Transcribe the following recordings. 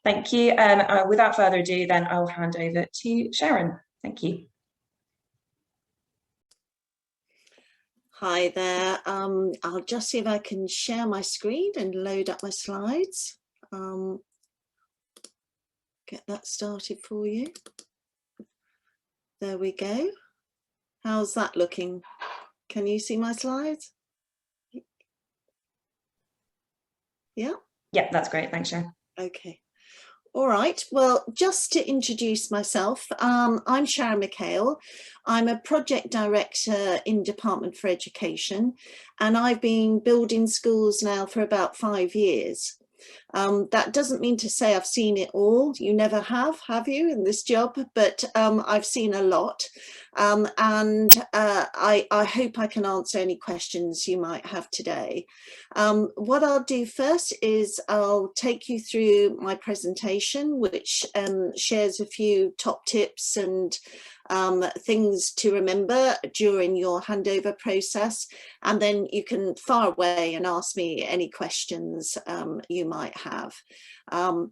Thank you. And without further ado, then I'll hand over to Sharon. Thank you. Hi there. I'll just see if I can share my screen and load up my slides. Get that started for you. There we go. How's that looking? Can you see my slides? Yeah? Yeah, that's great. Thanks, Sharon. Okay. All right, well, just to introduce myself, I'm Sharon McHale. I'm a project director in Department for Education, and I've been building schools now for about 5 years. That doesn't mean to say I've seen it all. You never have you, in this job? But I've seen a lot. I hope I can answer any questions you might have today. What I'll do first is I'll take you through my presentation, which shares a few top tips and things to remember during your handover process, and then you can fire away and ask me any questions you might have. I'll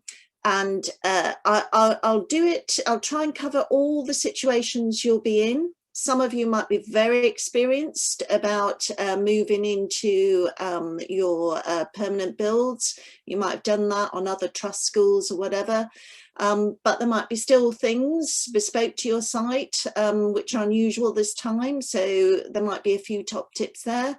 do it. I'll try and cover all the situations you'll be in. Some of you might be very experienced about moving into your permanent builds. You might have done that on other trust schools or whatever. But there might be still things bespoke to your site which are unusual this time. So there might be a few top tips there.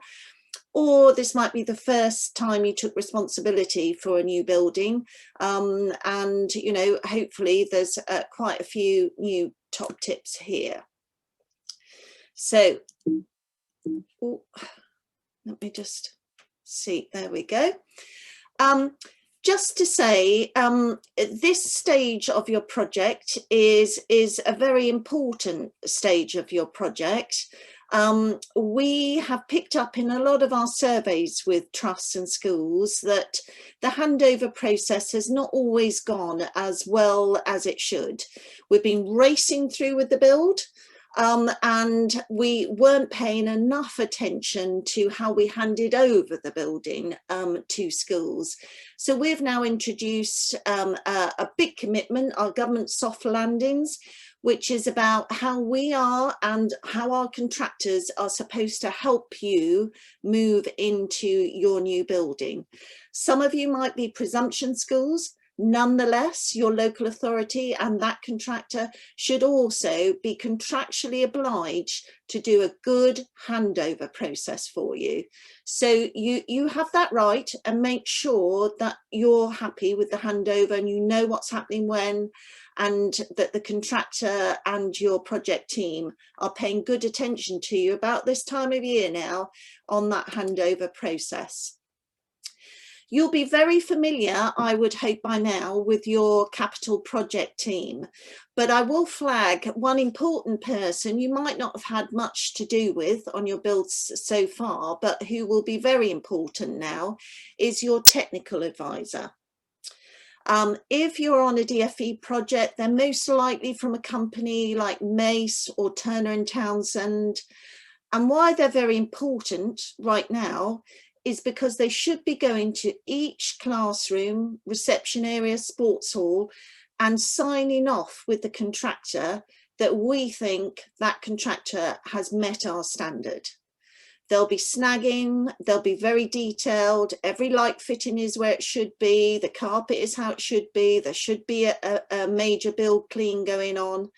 Or this might be the first time you took responsibility for a new building. And, you know, hopefully there's quite a few new top tips here. So, let me just see, there we go. Just to say, this stage of your project is a very important stage of your project. We have picked up in a lot of our surveys with trusts and schools that the handover process has not always gone as well as it should. We've been racing through with the build. And we weren't paying enough attention to how we handed over the building to schools. So we've now introduced a big commitment, our government soft landings, which is about how we are and how our contractors are supposed to help you move into your new building. Some of you might be presumption schools. Nonetheless, your local authority and that contractor should also be contractually obliged to do a good handover process for you. So you have that right, and make sure that you're happy with the handover and you know what's happening when, and that the contractor and your project team are paying good attention to you about this time of year now on that handover process. You'll be very familiar, I would hope by now, with your capital project team, but I will flag one important person you might not have had much to do with on your builds so far, but who will be very important now, is your technical advisor. If you're on a DFE project, they're most likely from a company like Mace or Turner and Townsend. And why they're very important right now is because they should be going to each classroom, reception area, sports hall, and signing off with the contractor that we think that contractor has met our standard. They'll be snagging, they'll be very detailed, every light fitting is where it should be, the carpet is how it should be, there should be a major build clean going on.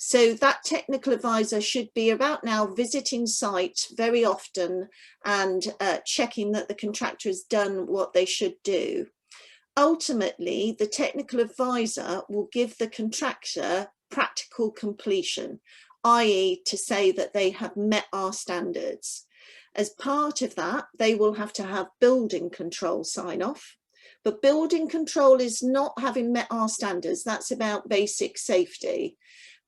So that technical advisor should be about now visiting site very often and checking that the contractor has done what they should do. Ultimately, the technical advisor will give the contractor practical completion, i.e. to say that they have met our standards. As part of that, they will have to have building control sign off. But building control is not having met our standards. That's about basic safety.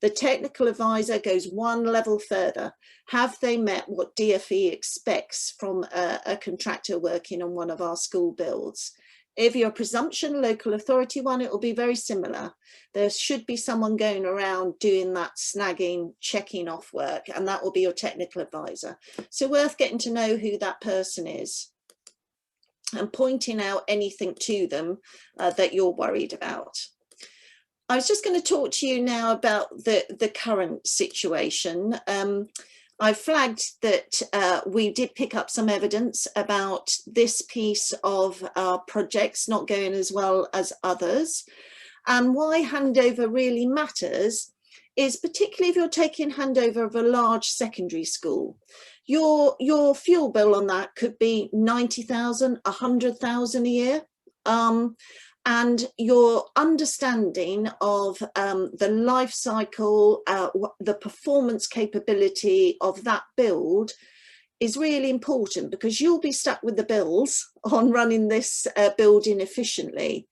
The technical advisor goes one level further. Have they met what DFE expects from a contractor working on one of our school builds? If you're a presumption local authority one, it will be very similar. There should be someone going around doing that snagging, checking off work, and that will be your technical advisor. So worth getting to know who that person is. and pointing out anything to them that you're worried about. I was just going to talk to you now about the current situation. I flagged that we did pick up some evidence about this piece of our projects not going as well as others. And why handover really matters is, particularly if you're taking handover of a large secondary school, your fuel bill on that could be 90,000, 100,000 a year. And your understanding of the life cycle, the performance capability of that build is really important, because you'll be stuck with the bills on running this building efficiently.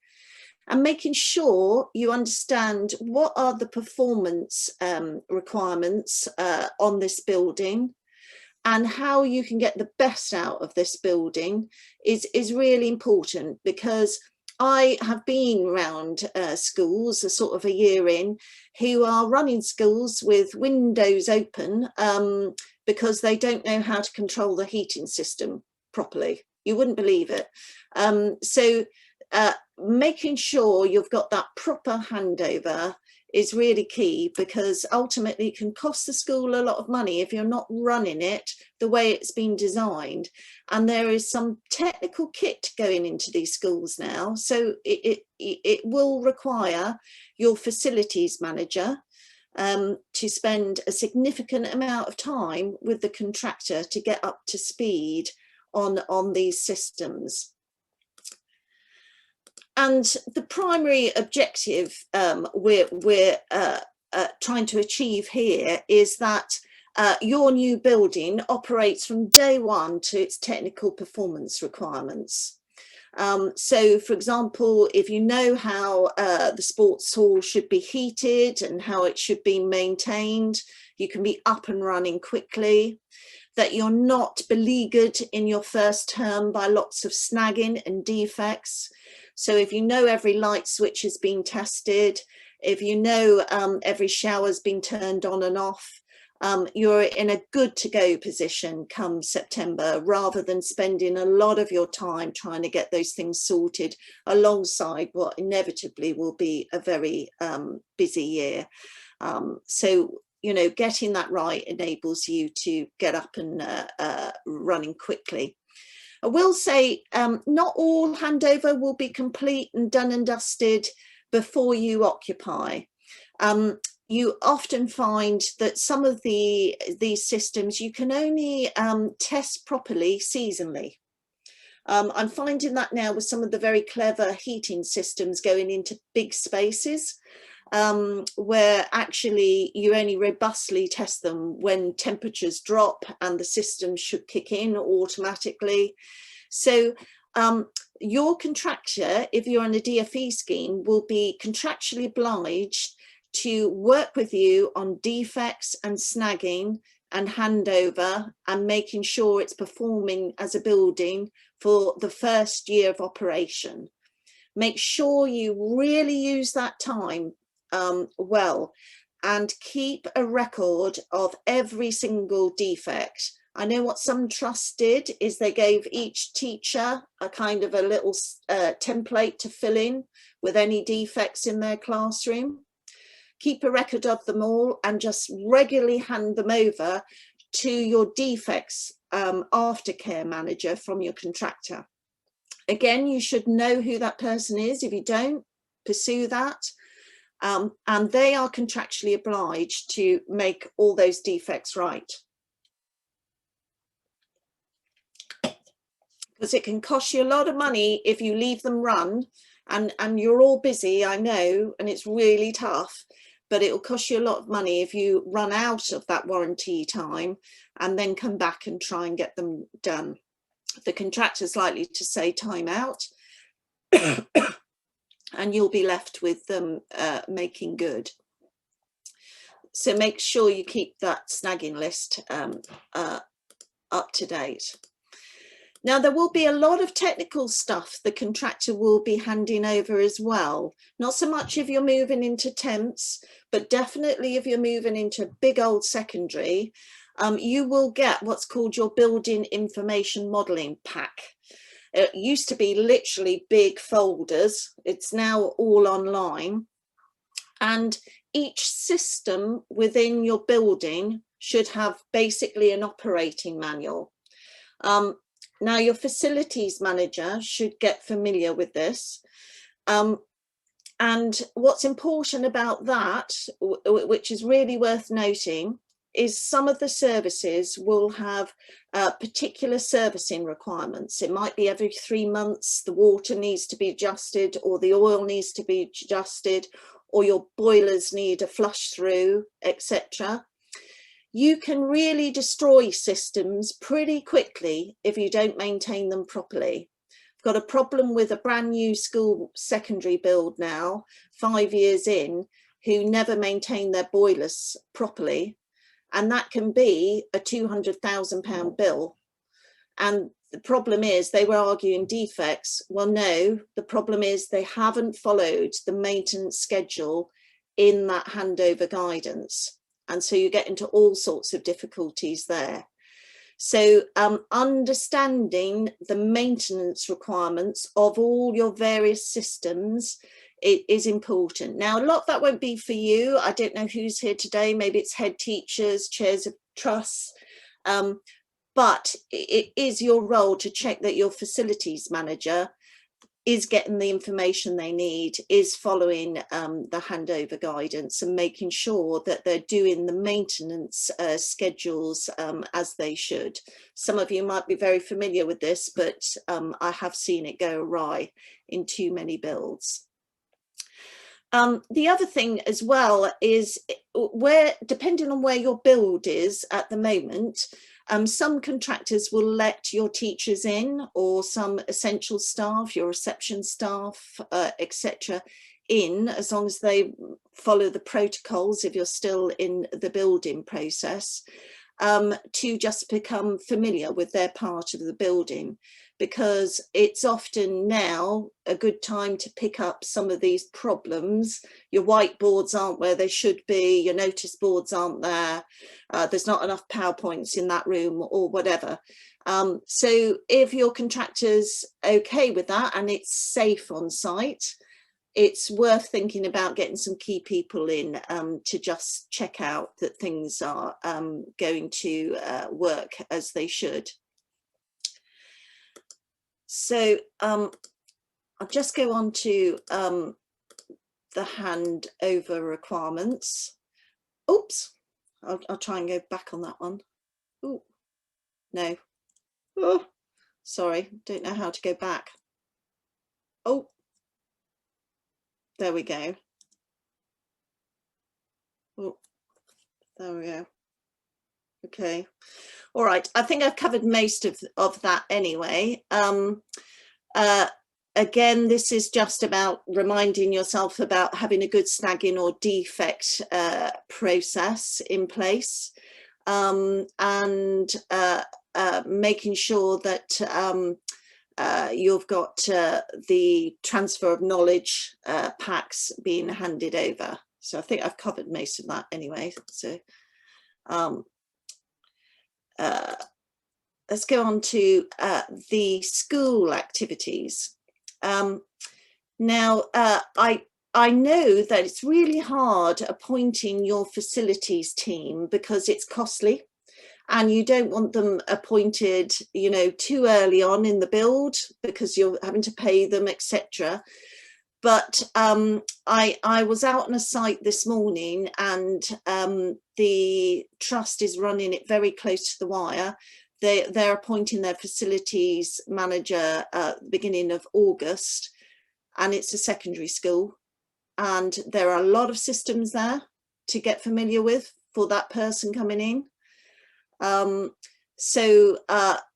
And making sure you understand what are the performance requirements on this building, and how you can get the best out of this building is really important. Because I have been around schools, a sort of a year in, who are running schools with windows open because they don't know how to control the heating system properly. You wouldn't believe it. So making sure you've got that proper handover is really key, because ultimately it can cost the school a lot of money if you're not running it the way it's been designed. And there is some technical kit going into these schools now, so it will require your facilities manager to spend a significant amount of time with the contractor to get up to speed on these systems. And the primary objective we're trying to achieve here is that your new building operates from day one to its technical performance requirements. So, for example, if you know how the sports hall should be heated and how it should be maintained, you can be up and running quickly. That you're not beleaguered in your first term by lots of snagging and defects. So if you know every light switch has been tested, if you know every shower's been turned on and off, you're in a good to go position come September, rather than spending a lot of your time trying to get those things sorted alongside what inevitably will be a very busy year. So, you know, getting that right enables you to get up and running quickly. I will say not all handover will be complete and done and dusted before you occupy. You often find that some of these systems you can only test properly seasonally. I'm finding that now with some of the very clever heating systems going into big spaces, where actually you only robustly test them when temperatures drop and the system should kick in automatically. So your contractor, if you're on a DFE scheme, will be contractually obliged to work with you on defects and snagging and handover and making sure it's performing as a building for the first year of operation. Make sure you really use that time well, and keep a record of every single defect. I know what some trusts did is they gave each teacher a kind of a little template to fill in with any defects in their classroom. Keep a record of them all and just regularly hand them over to your defects aftercare manager from your contractor. Again, you should know who that person is. If you don't, pursue that. And they are contractually obliged to make all those defects right. Because it can cost you a lot of money if you leave them run, and you're all busy, I know, and it's really tough, but it will cost you a lot of money if you run out of that warranty time and then come back and try and get them done. The contractor's likely to say time out. And you'll be left with them making good. So make sure you keep that snagging list up to date. Now, there will be a lot of technical stuff the contractor will be handing over as well. Not so much if you're moving into temps, but definitely if you're moving into a big old secondary, you will get what's called your building information modelling pack. It used to be literally big folders. It's now all online. And each system within your building should have basically an operating manual. Now, your facilities manager should get familiar with this. And what's important about that, which is really worth noting, is some of the services will have particular servicing requirements. It might be every 3 months the water needs to be adjusted, or the oil needs to be adjusted, or your boilers need a flush through, etc. You can really destroy systems pretty quickly if you don't maintain them properly. I've got a problem with a brand new school secondary build now, 5 years in, who never maintain their boilers properly. And that can be a £200,000 bill. And the problem is they were arguing defects. Well, no, the problem is they haven't followed the maintenance schedule in that handover guidance. And so you get into all sorts of difficulties there. So understanding the maintenance requirements of all your various systems, it is important. Now, a lot of that won't be for you. I don't know who's here today. Maybe it's head teachers, chairs of trusts. But it is your role to check that your facilities manager is getting the information they need, is following the handover guidance, and making sure that they're doing the maintenance schedules as they should. Some of you might be very familiar with this, but I have seen it go awry in too many builds. The other thing as well is depending on where your build is at the moment, some contractors will let your teachers in, or some essential staff, your reception staff, etc., in, as long as they follow the protocols if you're still in the building process, to just become familiar with their part of the building, because it's often now a good time to pick up some of these problems. Your whiteboards aren't where they should be, your notice boards aren't there, there's not enough PowerPoints in that room, or whatever. So if your contractor's okay with that and it's safe on site, it's worth thinking about getting some key people in to just check out that things are going to work as they should. So I'll just go on to the handover requirements. Oops, I'll try and go back on that one. Oh, no. Oh, sorry, don't know how to go back. Oh, there we go. Oh, there we go. Okay. All right, I think I've covered most of that anyway. Again, this is just about reminding yourself about having a good snagging or defect process in place, and making sure that you've got the transfer of knowledge packs being handed over. So I think I've covered most of that anyway. So let's go on to the school activities. Now, I know that it's really hard appointing your facilities team because it's costly, and you don't want them appointed, you know, too early on in the build because you're having to pay them, etc. But I was out on a site this morning, and the trust is running it very close to the wire. They're appointing their facilities manager at the beginning of August, and it's a secondary school, and there are a lot of systems there to get familiar with for that person coming in. So,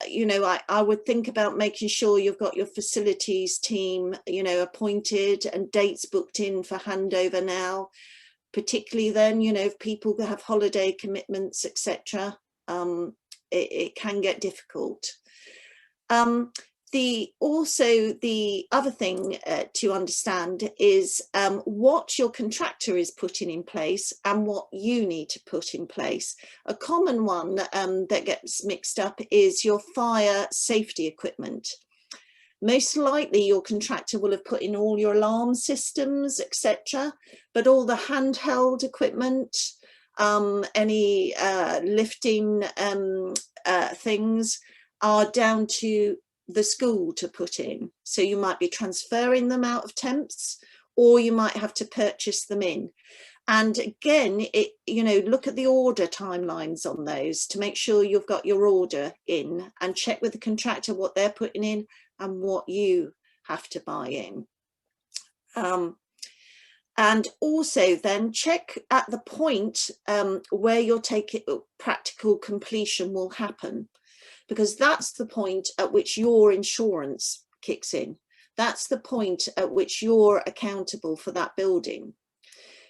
you know, I would think about making sure you've got your facilities team, you know, appointed and dates booked in for handover now, particularly then, you know, if people have holiday commitments, etc. It can get difficult. Also, the other thing to understand is what your contractor is putting in place and what you need to put in place. A common one that gets mixed up is your fire safety equipment. Most likely your contractor will have put in all your alarm systems, etc. But all the handheld equipment, any lifting things are down to the school to put in. So you might be transferring them out of temps, or you might have to purchase them in. And again, look at the order timelines on those to make sure you've got your order in, and check with the contractor what they're putting in and what you have to buy in. And also then check at the point where you're taking practical completion will happen, because that's the point at which your insurance kicks in. That's the point at which you're accountable for that building.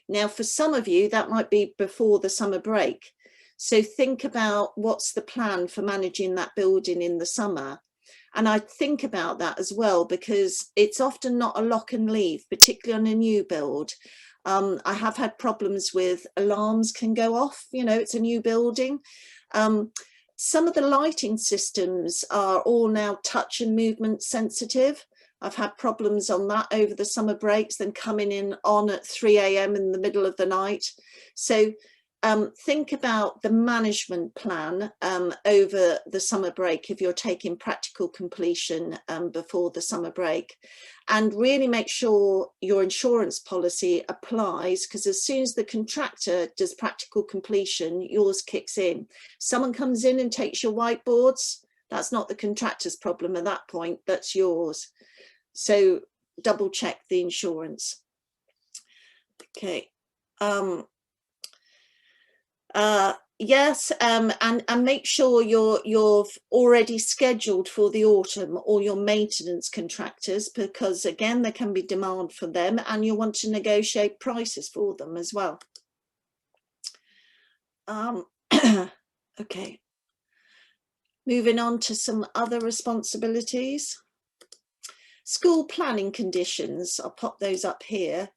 Now, for some of you, that might be before the summer break. So think about what's the plan for managing that building in the summer. And I think about that as well, because it's often not a lock and leave, particularly on a new build. I have had problems with alarms can go off, it's a new building. Some of the lighting systems are all now touch and movement sensitive. I've had problems on that over the summer breaks, then coming in on at 3 a.m. in the middle of the night. So think about the management plan over the summer break if you're taking practical completion before the summer break, and really make sure your insurance policy applies, because as soon as the contractor does practical completion, yours kicks in. Someone comes in and takes your whiteboards, that's not the contractor's problem at that point, that's yours. So double check the insurance. Okay. Yes, and make sure you've already scheduled for the autumn all your maintenance contractors, because again there can be demand for them, and you want to negotiate prices for them as well. Okay, moving on to some other responsibilities. School planning conditions, I'll pop those up here.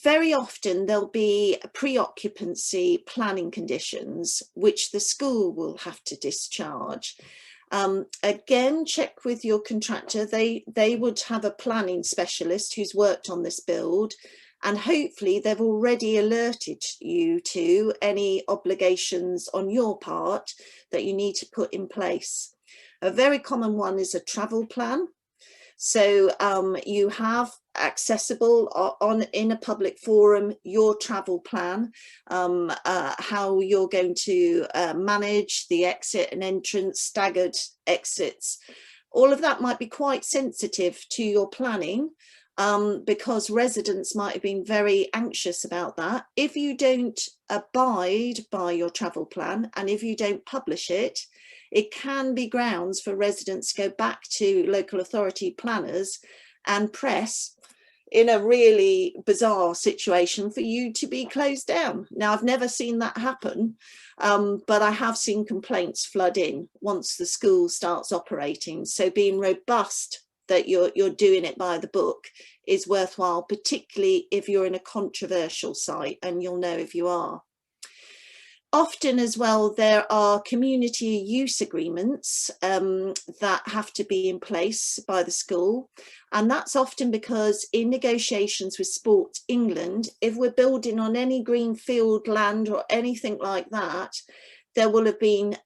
Very often there'll be pre-occupancy planning conditions which the school will have to discharge. Again, check with your contractor. They would have a planning specialist who's worked on this build, and hopefully they've already alerted you to any obligations on your part that you need to put in place. A very common one is a travel plan. So you have accessible in a public forum your travel plan, how you're going to manage the exit and entrance, staggered exits. All of that might be quite sensitive to your planning, because residents might have been very anxious about that. If you don't abide by your travel plan, and if you don't publish it, it can be grounds for residents to go back to local authority planners and press in a really bizarre situation for you to be closed down. Now, I've never seen that happen, but I have seen complaints flood in once the school starts operating. So being robust that you're doing it by the book is worthwhile, particularly if you're in a controversial site, and you'll know if you are. Often as well, there are community use agreements that have to be in place by the school. And that's often because in negotiations with Sports England, if we're building on any greenfield land or anything like that, there will have been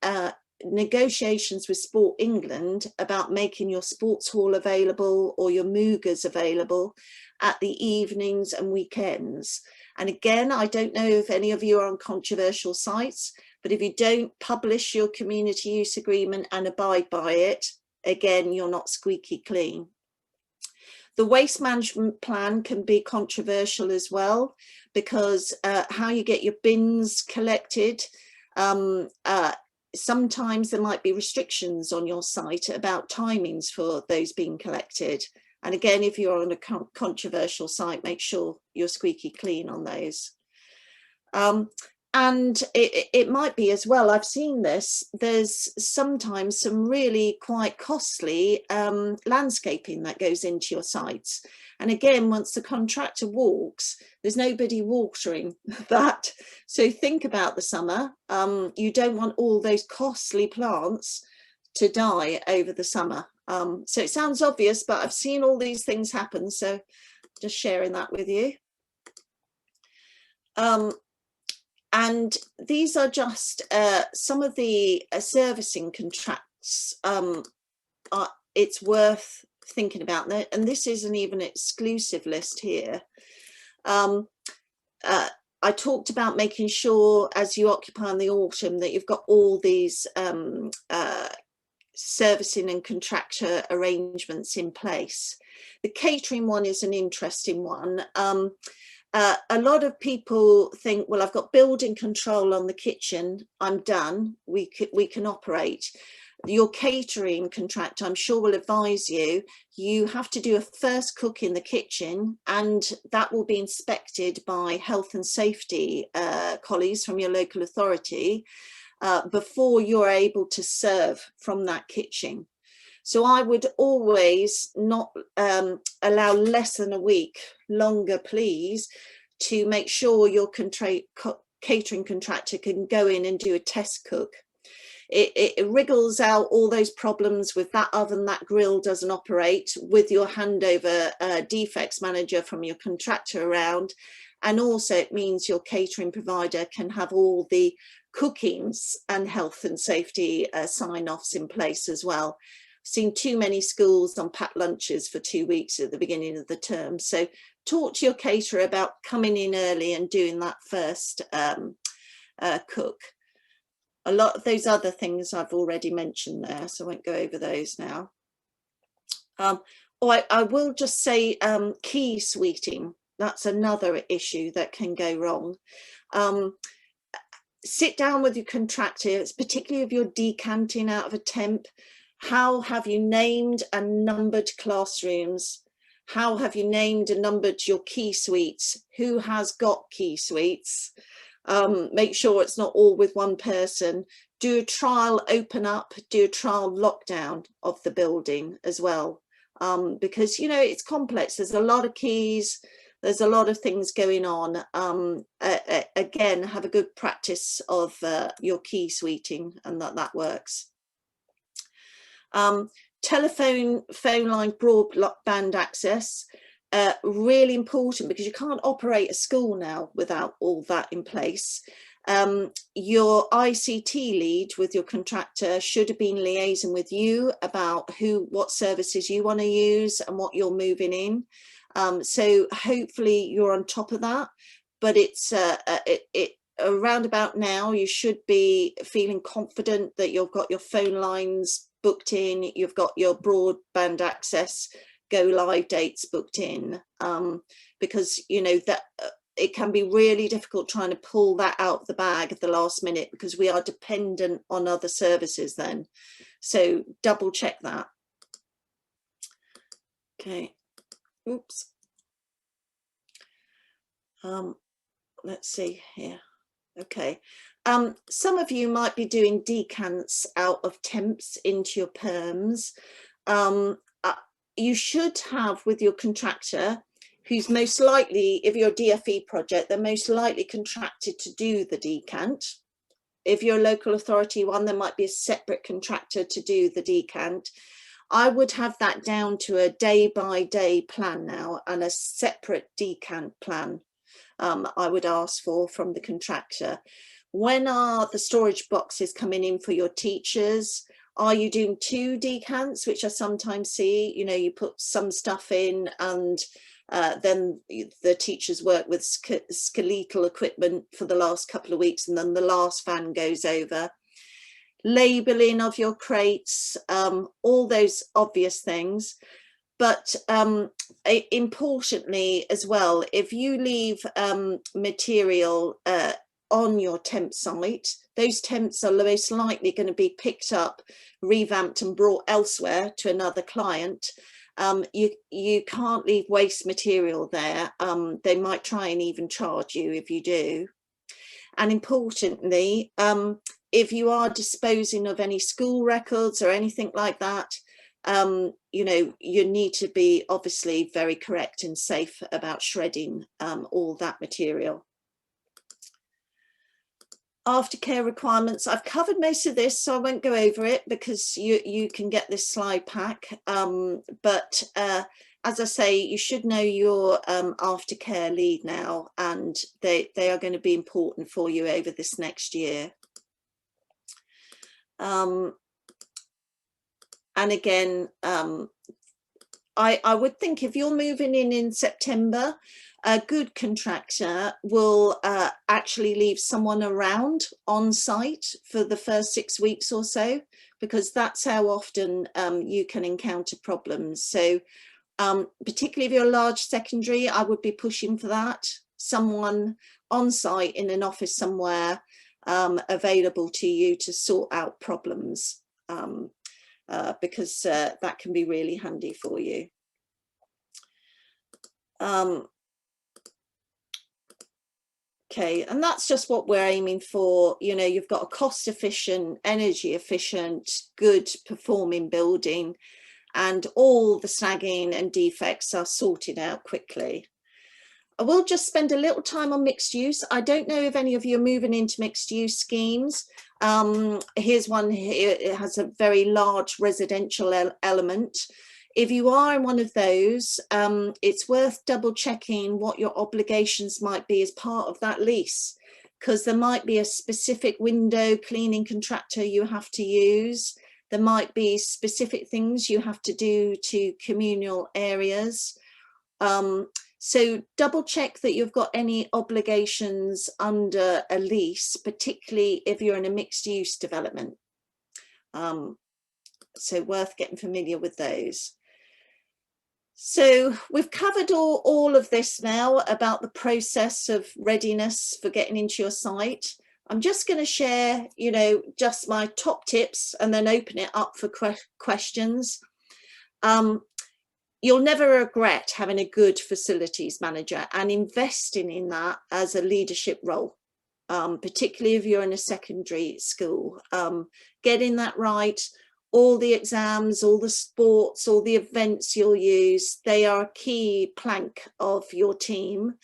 negotiations with Sport England about making your sports hall available or your Moogers available at the evenings and weekends. And again, I don't know if any of you are on controversial sites, but if you don't publish your community use agreement and abide by it, again, you're not squeaky clean. The waste management plan can be controversial as well, because how you get your bins collected, sometimes there might be restrictions on your site about timings for those being collected. And again, if you're on a controversial site, make sure you're squeaky clean on those. And it might be as well, I've seen this, there's sometimes some really quite costly landscaping that goes into your sites. And again, once the contractor walks, there's nobody watering that. So think about the summer. You don't want all those costly plants to die over the summer. So it sounds obvious, but I've seen all these things happen, so just sharing that with you. And these are just some of the servicing contracts it's worth thinking about, and this isn't even an exclusive list here. I talked about making sure as you occupy in the autumn that you've got all these servicing and contractor arrangements in place. The catering one is an interesting one. A lot of people think, well, I've got building control on the kitchen, I'm done, we can operate. Your catering contractor, I'm sure, will advise you, you have to do a first cook in the kitchen, and that will be inspected by health and safety colleagues from your local authority before you're able to serve from that kitchen. So I would always not allow less than a week, longer please, to make sure your catering contractor can go in and do a test cook. It wriggles out all those problems with that oven, that grill doesn't operate, with your handover defects manager from your contractor around. And also it means your catering provider can have all the cookings and health and safety sign-offs in place as well. I've seen too many schools on packed lunches for 2 weeks at the beginning of the term. So talk to your caterer about coming in early and doing that first cook. A lot of those other things I've already mentioned there, so I won't go over those now. I will just say key suiting. That's another issue that can go wrong. Sit down with your contractor, particularly if you're decanting out of a temp. How have you named and numbered classrooms? How have you named and numbered your key suites? Who has got key suites? Make sure it's not all with one person. Do a trial open up, do a trial lockdown of the building as well, because you know it's complex. There's a lot of keys, there's a lot of things going on. Again, have a good practice of your key suiting, and that works. Telephone, phone line, broadband access. Really important, because you can't operate a school now without all that in place. Your ICT lead with your contractor should have been liaising with you about what services you want to use and what you're moving in. So hopefully you're on top of that, but it's around about now you should be feeling confident that you've got your phone lines booked in, you've got your broadband access go live dates booked in, because you know that it can be really difficult trying to pull that out of the bag at the last minute, because we are dependent on other services then. So double check that. Okay, oops. Let's see here. Okay, some of you might be doing decants out of temps into your perms. You should have with your contractor, who's most likely, if you're a DFE project, they're most likely contracted to do the decant. If you're a local authority one, there might be a separate contractor to do the decant. I would have that down to a day-by-day plan now, and a separate decant plan I would ask for from the contractor. When are the storage boxes coming in for your teachers? Are you doing 2 decants, which I sometimes see? You know, you put some stuff in, and then the teachers work with skeletal equipment for the last couple of weeks, and then the last van goes over. Labelling of your crates, all those obvious things. But importantly as well, if you leave material on your temp site, those temps are most likely going to be picked up, revamped and brought elsewhere to another client. You can't leave waste material there. They might try and even charge you if you do. And importantly, if you are disposing of any school records or anything like that, you know, you need to be obviously very correct and safe about shredding all that material. Aftercare requirements. I've covered most of this, so I won't go over it because you can get this slide pack. But as I say, you should know your aftercare lead now, and they are going to be important for you over this next year. And again, I would think if you're moving in September, a good contractor will actually leave someone around on site for the first 6 weeks or so, because that's how often you can encounter problems. So particularly if you're a large secondary, I would be pushing for that. Someone on site in an office somewhere available to you to sort out problems, because that can be really handy for you. Okay, and that's just what we're aiming for. You know, you've got a cost efficient, energy efficient, good performing building, and all the snagging and defects are sorted out quickly. I will just spend a little time on mixed use. I don't know if any of you are moving into mixed use schemes. Here's one here. It has a very large residential element. If you are in one of those, it's worth double checking what your obligations might be as part of that lease, because there might be a specific window cleaning contractor you have to use. There might be specific things you have to do to communal areas. So double check that you've got any obligations under a lease, particularly if you're in a mixed use development. So worth getting familiar with those. So we've covered all of this now about the process of readiness for getting into your site. I'm just going to share, you know, just my top tips and then open it up for questions. You'll never regret having a good facilities manager and investing in that as a leadership role, particularly if you're in a secondary school. Getting that right, all the exams, all the sports, all the events you'll use, they are a key plank of your team,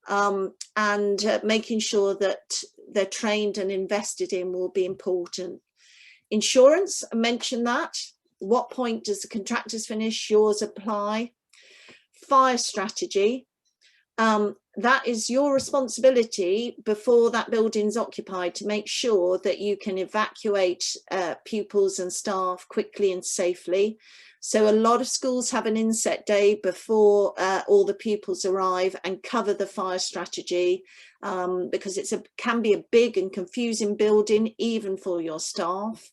and making sure that they're trained and invested in will be important. Insurance, I mentioned that. What point does the contractors finish? Yours apply. Fire strategy. That is your responsibility before that building's occupied to make sure that you can evacuate pupils and staff quickly and safely. So a lot of schools have an inset day before all the pupils arrive and cover the fire strategy, because can be a big and confusing building even for your staff.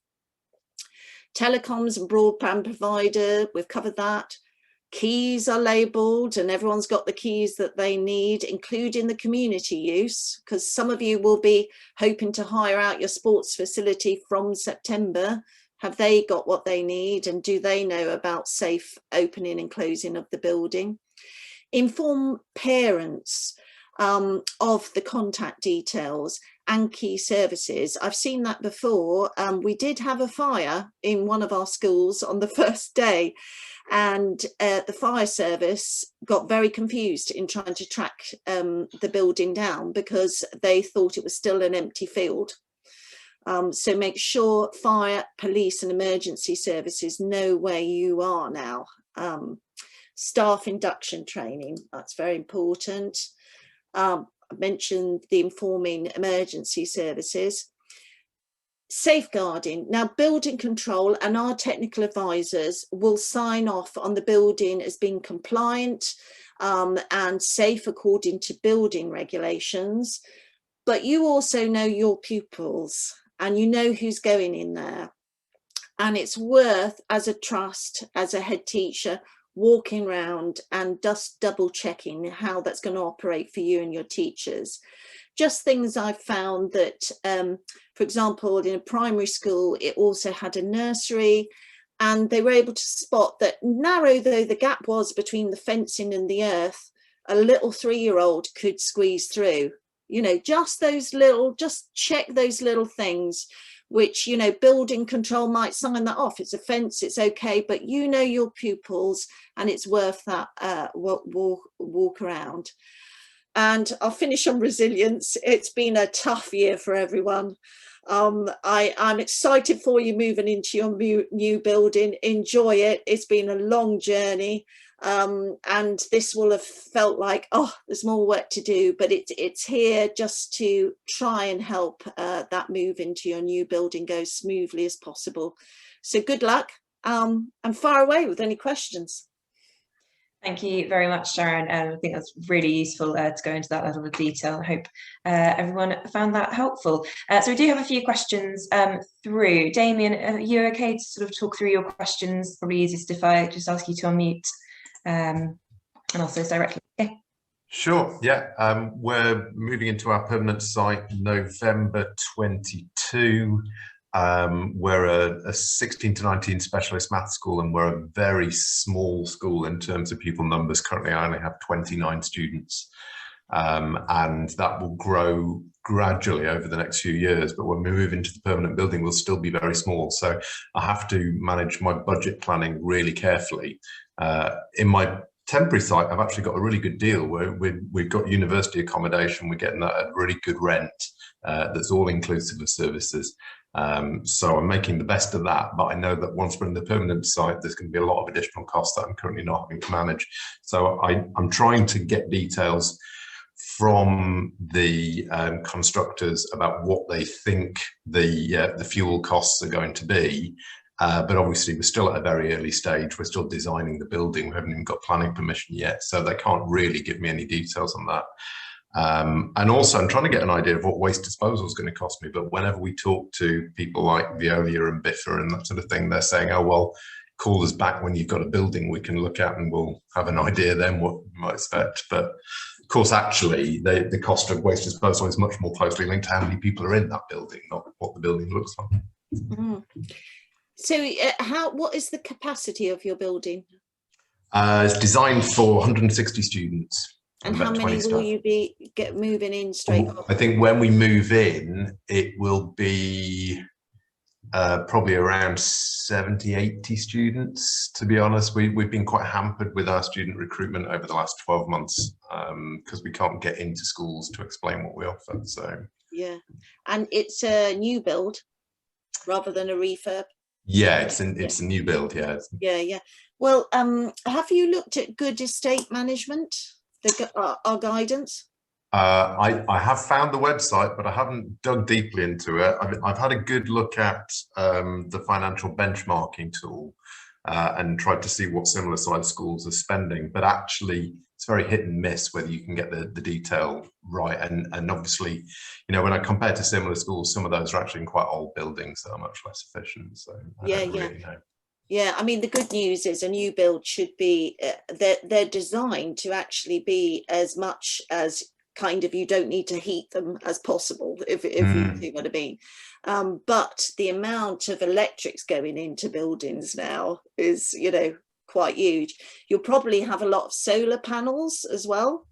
Telecoms and broadband provider, we've covered that. Keys are labelled and everyone's got the keys that they need, including the community use, because some of you will be hoping to hire out your sports facility from September. Have they got what they need, and do they know about safe opening and closing of the building? Inform parents of the contact details and key services. I've seen that before. We did have a fire in one of our schools on the first day, and the fire service got very confused in trying to track the building down because they thought it was still an empty field. So make sure fire, police and emergency services know where you are now. Staff induction training, that's very important. I mentioned the informing emergency services. Safeguarding. Now, building control and our technical advisors will sign off on the building as being compliant and safe according to building regulations. But you also know your pupils and you know who's going in there. And it's worth, as a trust, as a head teacher, walking around and just double checking how that's going to operate for you and your teachers. Just things I've found that, for example, in a primary school, it also had a nursery, and they were able to spot that, narrow though the gap was between the fencing and the earth, a little 3-year-old could squeeze through. You know, just check those little things, which, you know, building control might sign that off. It's a fence, it's okay, but you know your pupils and it's worth that walk around. And I'll finish on resilience. It's been a tough year for everyone. I'm excited for you moving into your new building. Enjoy it. It's been a long journey. And this will have felt like, oh, there's more work to do, but it's here just to try and help that move into your new building go as smoothly as possible. So good luck, and fire away with any questions. Thank you very much, Sharon. I think that's really useful to go into that level of detail. I hope everyone found that helpful. So we do have a few questions through. Damien, are you okay to sort of talk through your questions? Probably easiest if I just ask you to unmute and also directly. Okay. Sure, yeah. We're moving into our permanent site November 22. We're a 16 to 19 specialist math school, and we're a very small school in terms of pupil numbers. Currently, I only have 29 students, and that will grow gradually over the next few years. But when we move into the permanent building, we'll still be very small. So I have to manage my budget planning really carefully. In my temporary site, I've actually got a really good deal where we've got university accommodation. We're getting that at really good rent that's all inclusive of services. So I'm making the best of that, but I know that once we're in the permanent site, there's going to be a lot of additional costs that I'm currently not having to manage. So I'm trying to get details from the constructors about what they think the fuel costs are going to be. But obviously we're still at a very early stage. We're still designing the building. We haven't even got planning permission yet, so they can't really give me any details on that. And also I'm trying to get an idea of what waste disposal is going to cost me. But whenever we talk to people like Veolia and Biffa and that sort of thing, they're saying, oh, well, call us back when you've got a building we can look at and we'll have an idea then what we might expect. But of course, actually, the cost of waste disposal is much more closely linked to how many people are in that building, not what the building looks like. Mm-hmm. So what is the capacity of your building? It's designed for 160 students. And how many will you be moving in straight off? I think when we move in, it will be probably around 70, 80 students, to be honest. We've been quite hampered with our student recruitment over the last 12 months because we can't get into schools to explain what we offer. So yeah, and it's a new build rather than a refurb. Yeah, it's a new build. Yeah. Yeah. Well, have you looked at good estate management? Our guidance. I have found the website, but I haven't dug deeply into it. I've had a good look at the financial benchmarking tool and tried to see what similar sized schools are spending, but actually it's very hit and miss whether you can get the detail right. And obviously, you know, when I compare to similar schools, some of those are actually in quite old buildings that are much less efficient. So I don't really know. Yeah, I mean, the good news is a new build should be, they're designed to actually be as much as kind of, you don't need to heat them as possible, if you see what I mean. But the amount of electrics going into buildings now is, you know, quite huge. You'll probably have a lot of solar panels as well.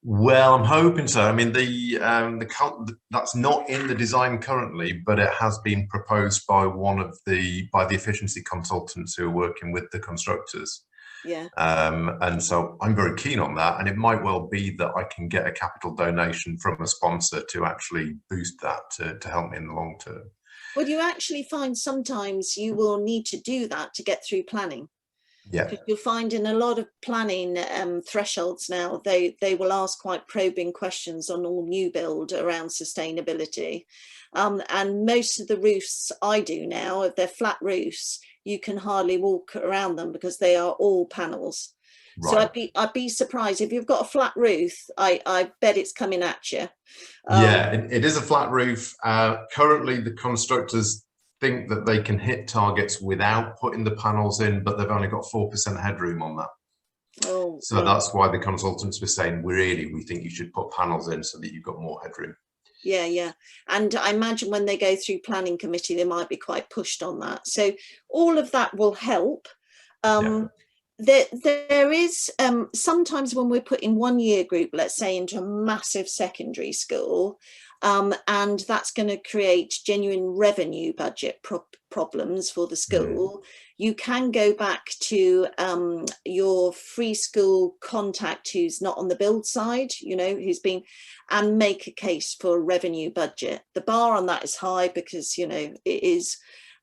Well, I'm hoping so. I mean, that's not in the design currently, but it has been proposed by the efficiency consultants who are working with the constructors. Yeah. And so I'm very keen on that, and it might well be that I can get a capital donation from a sponsor to actually boost that to help me in the long term. Well, you actually find sometimes you will need to do that to get through planning. Yeah, you'll find in a lot of planning thresholds now, they will ask quite probing questions on all new build around sustainability. And most of the roofs I do now, if they're flat roofs, you can hardly walk around them because they are all panels. Right. So I'd be surprised if you've got a flat roof. I bet it's coming at you. Yeah, it is a flat roof. Currently, the constructors think that they can hit targets without putting the panels in, but they've only got 4% headroom on that. Oh, so that's why the consultants were saying, we think you should put panels in so that you've got more headroom. Yeah. And I imagine when they go through planning committee, they might be quite pushed on that. So all of that will help. There is sometimes when we're putting 1 year group, let's say, into a massive secondary school, and that's going to create genuine revenue budget problems for the school, you can go back to your free school contact who's not on the build side, you know, and make a case for a revenue budget. The bar on that is high because, you know, it is,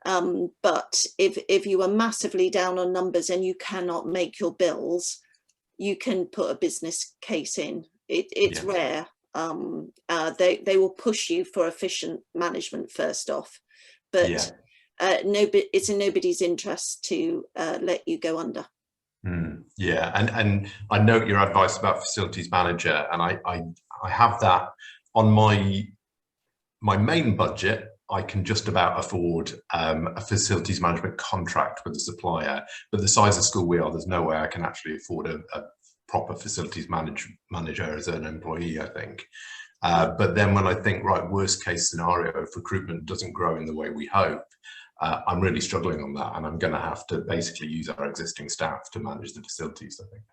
but if you are massively down on numbers and you cannot make your bills, you can put a business case in. It's rare. They will push you for efficient management first off, but it's in nobody's interest to let you go under. Yeah, and I note your advice about facilities manager, and I have that on my main budget. I can just about afford a facilities management contract with a supplier, but the size of school we are, there's no way I can actually afford a proper facilities manager as an employee, I think. But then when I think, right, worst case scenario, if recruitment doesn't grow in the way we hope, I'm really struggling on that, and I'm going to have to basically use our existing staff to manage the facilities, I think.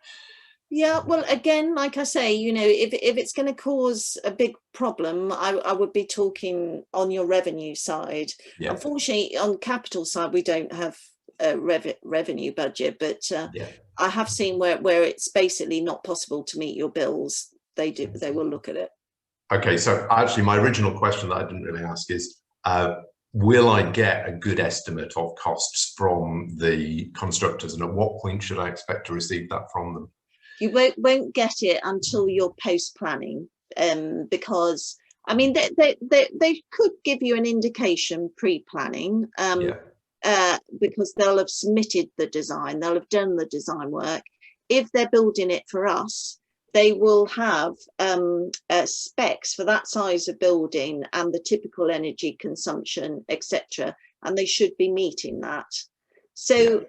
Yeah, well, again, like I say, you know, if it's going to cause a big problem, I would be talking on your revenue side. Yeah. Unfortunately, on capital side, we don't have a revenue budget, but I have seen where it's basically not possible to meet your bills. They will look at it. Okay, so actually my original question that I didn't really ask is, will I get a good estimate of costs from the constructors, and at what point should I expect to receive that from them? You won't get it until you're post planning, because I mean they could give you an indication pre-planning, because they'll have submitted the design, they'll have done the design work. If they're building it for us, they will have specs for that size of building and the typical energy consumption, etc., and they should be meeting that. So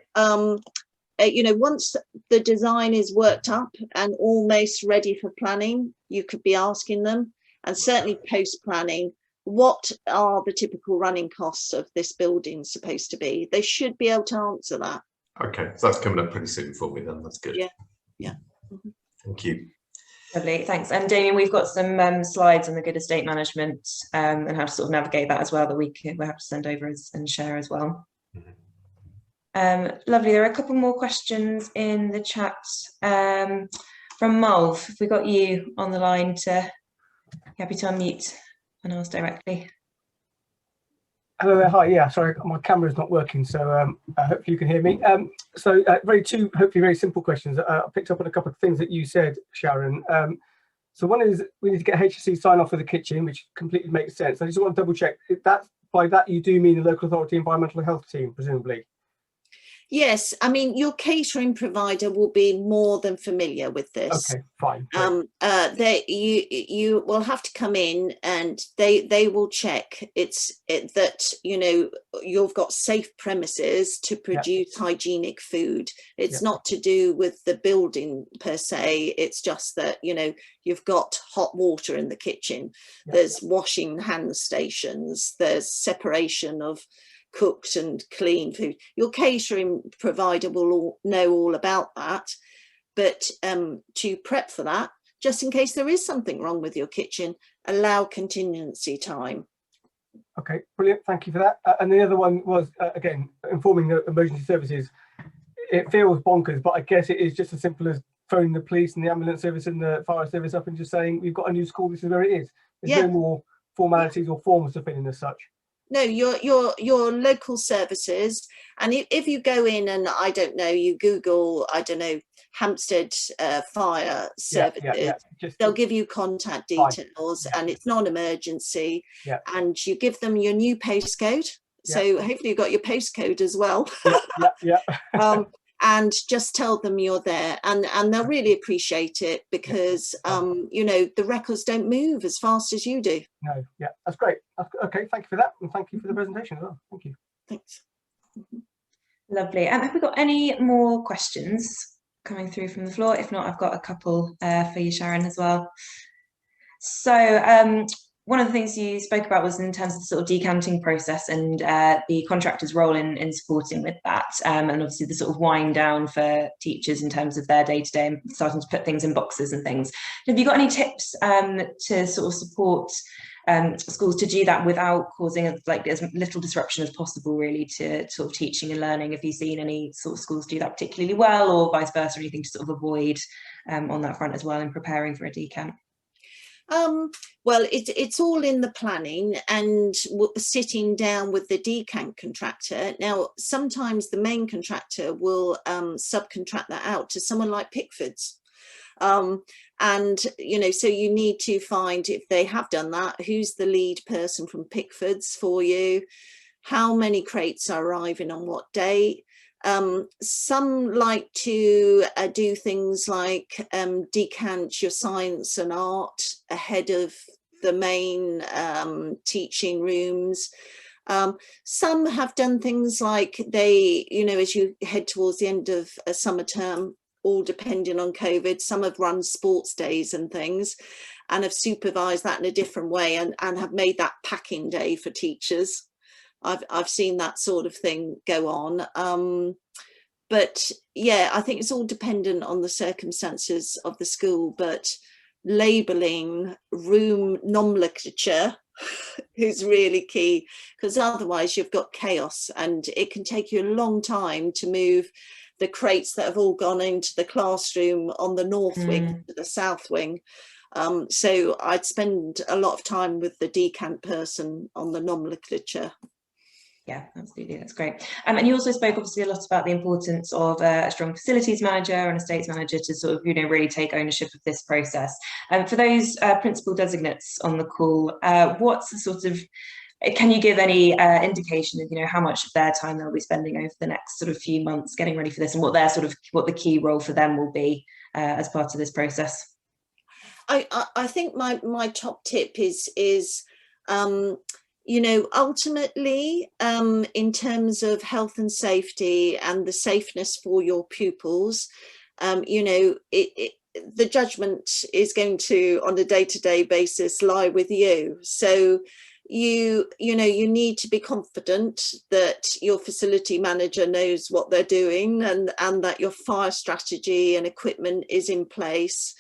you know, once the design is worked up and almost ready for planning, you could be asking them, and certainly post planning, what are the typical running costs of this building supposed to be? They should be able to answer that. Okay, so that's coming up pretty soon for me then. That's good. Yeah. Thank you. Lovely, thanks. And Damien, we've got some slides on the good estate management and how to sort of navigate that as well, that we'll have to send over and share as well. Lovely. There are a couple more questions in the chat from Mulv. If we got you on the line, happy to unmute and ask directly. Hello there. Hi. Yeah, sorry, my camera's not working, so hopefully you can hear me. So two hopefully very simple questions. I picked up on a couple of things that you said, Sharon. So one is we need to get HSC sign off for the kitchen, which completely makes sense. I just want to double check if by that you do mean the local authority environmental health team, presumably. Yes, I mean, your catering provider will be more than familiar with this. Okay, fine. You will have to come in and they will check that, you know, you've got safe premises to produce hygienic food. It's not to do with the building per se. It's just that, you know, you've got hot water in the kitchen. There's washing hand stations. There's separation of cooked and clean food. Your catering provider will know all about that, but to prep for that, just in case there is something wrong with your kitchen, allow contingency time. Okay, brilliant, thank you for that. And the other one was again informing the emergency services. It feels bonkers, but I guess it is just as simple as phoning the police and the ambulance service and the fire service up and just saying, we've got a new school, this is where it is. There's no more formalities or forms to fill in as such. No, your local services, and if you go in and I don't know, you Google, I don't know, Hampstead fire services, they'll give you contact details, and it's non-emergency, and you give them your new postcode. So hopefully you've got your postcode as well. And just tell them you're there, and they'll really appreciate it, because you know, the records don't move as fast as you do. No, that's great. Okay, thank you for that, and thank you for the presentation as well. Thank you. Thanks. Lovely. Have we got any more questions coming through from the floor? If not, I've got a couple for you, Sharon, as well. So one of the things you spoke about was in terms of the sort of decanting process and the contractor's role in supporting with that, and obviously the sort of wind down for teachers in terms of their day-to-day and starting to put things in boxes and things. Have you got any tips to sort of support schools to do that without causing as little disruption as possible, really, to sort of teaching and learning? Have you seen any sort of schools do that particularly well, or vice versa, anything to sort of avoid on that front as well in preparing for a decant? Well, it's all in the planning and sitting down with the decant contractor. Now, sometimes the main contractor will subcontract that out to someone like Pickford's. And, you know, so you need to find, if they have done that, who's the lead person from Pickford's for you, how many crates are arriving on what date. Some like to do things like decant your science and art ahead of the main teaching rooms. Some have done things like they, you know, as you head towards the end of a summer term, all depending on COVID, some have run sports days and things and have supervised that in a different way and have made that packing day for teachers. I've seen that sort of thing go on. But yeah, I think it's all dependent on the circumstances of the school, but labelling room nomenclature is really key, because otherwise you've got chaos and it can take you a long time to move the crates that have all gone into the classroom on the north wing to the south wing. So I'd spend a lot of time with the decant person on the nomenclature. Yeah, absolutely, that's great. And you also spoke obviously a lot about the importance of a strong facilities manager and estates manager to sort of, you know, really take ownership of this process. And for those principal designates on the call, what's the sort of, can you give any indication of, you know, how much of their time they'll be spending over the next sort of few months getting ready for this, and what their sort of, what the key role for them will be as part of this process? I think my top tip is you know, ultimately, in terms of health and safety and the safeness for your pupils, you know, the judgment is going to, on a day-to-day basis, lie with you. So you know, you need to be confident that your facility manager knows what they're doing and that your fire strategy and equipment is in place.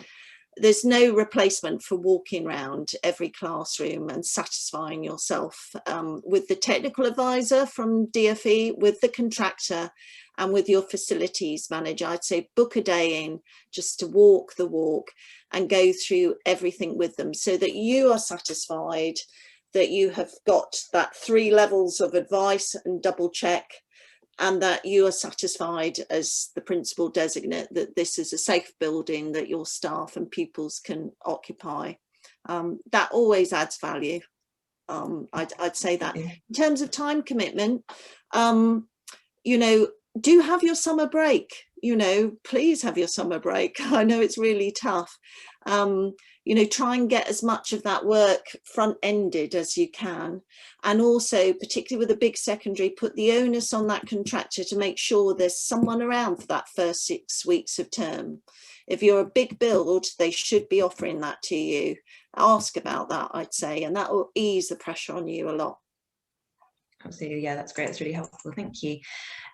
There's no replacement for walking around every classroom and satisfying yourself with the technical advisor from DFE, with the contractor and with your facilities manager. I'd say book a day in just to walk the walk and go through everything with them so that you are satisfied that you have got that 3 levels of advice and double check, and that you are satisfied as the principal designate that this is a safe building that your staff and pupils can occupy. That always adds value. I'd say that. In terms of time commitment, you know, do have your summer break. You know, please have your summer break. I know it's really tough. You know, try and get as much of that work front-ended as you can. And also, particularly with a big secondary, put the onus on that contractor to make sure there's someone around for that first 6 weeks of term. If you're a big build, they should be offering that to you. Ask about that, I'd say, and that will ease the pressure on you a lot. Absolutely, yeah, that's great. That's really helpful. Thank you.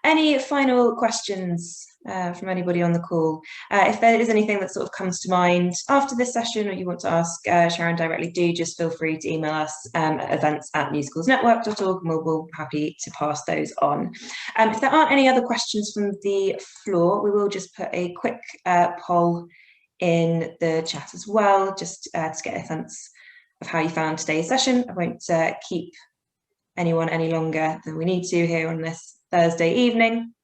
Any final questions from anybody on the call? If there is anything that sort of comes to mind after this session, or you want to ask Sharon directly, do just feel free to email us at events@newschoolsnetwork.org, and we'll be happy to pass those on. If there aren't any other questions from the floor, we will just put a quick poll in the chat as well, just to get a sense of how you found today's session. I won't keep anyone any longer than we need to here on this Thursday evening.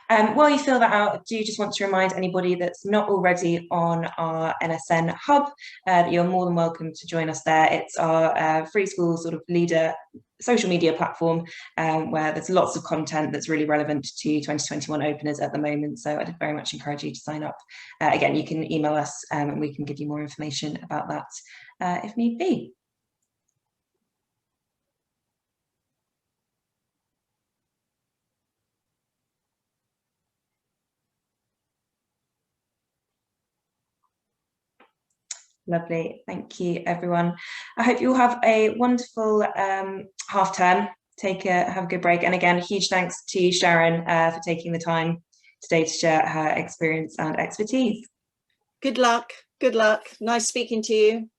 While you fill that out, I do just want to remind anybody that's not already on our NSN hub that you're more than welcome to join us there. It's our free school sort of leader social media platform where there's lots of content that's really relevant to 2021 openers at the moment. So I'd very much encourage you to sign up. Again, you can email us and we can give you more information about that if need be. Lovely, thank you everyone. I hope you all have a wonderful half term. Have a good break, and again, huge thanks to Sharon for taking the time today to share her experience and expertise. Good luck. Good luck. Nice speaking to you.